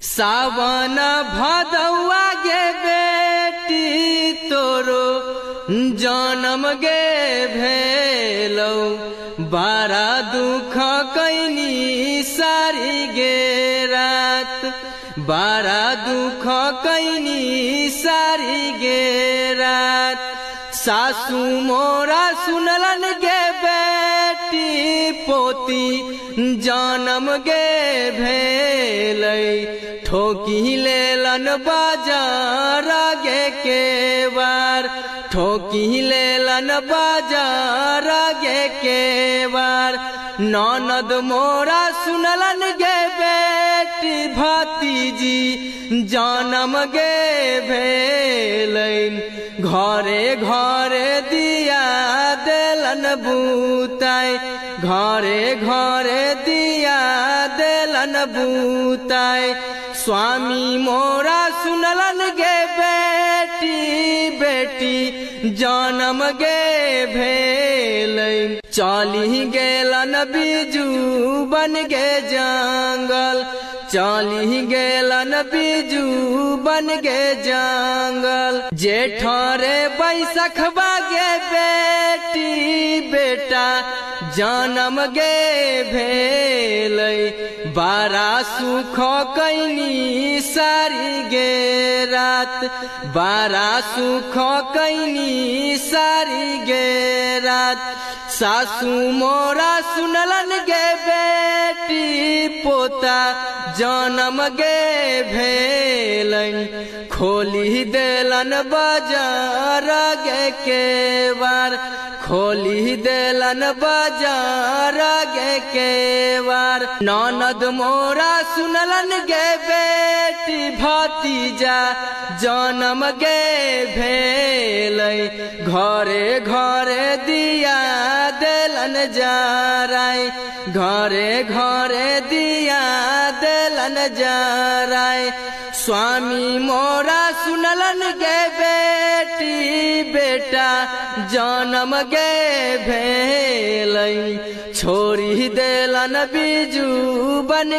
सावन भदौआ गे बेटी तोरो जन्म गे भेलौ, बारा दुख कैनी सारी गे रात, बारा दुख कैनी सारी गे रात। सासू मोरा सुनलन गे बेटी पोती जन्म गे भेलै, ठोकी लेलन बाजार गे केवार, ठोकी लेलन बाजार गे केवार। ननद मोरा सुनलन गे बेटी भतीजी जन्म गे भेलैन, घरे घरे दिया देलन बूताई, घरे घरे दिया देलन बूताई। स्वामी मोरा सुनलन गे बेटी बेटी जन्म गे भेलैन, चली गेलन बीजू बन गे जंगल, चली गेलन बीजू बन गे जंगल। जेठरे बैसखबा गे बेटी बेटा जन्म गे भेलै, बारा सुख कैनी सारी गे रात, बारा सुख कैनी सारी गे रात। सासू मोरा सुनलन गे बेटी पोता जन्म गे भेलैन, खोली देलन बाजार गे केवार, खोली देलन बाजार गे केवार। ननद मोरा सुनलन गे बेटी भतीजा जन्म गे भेलै, घरे घरे दिया देलन जाराई, घरे घरे दिया देलन जाराई। स्वामी मोरा सुनलन गे बेटी बेटा जन्म गे भेलै, छोड़ी देलन बीजू बन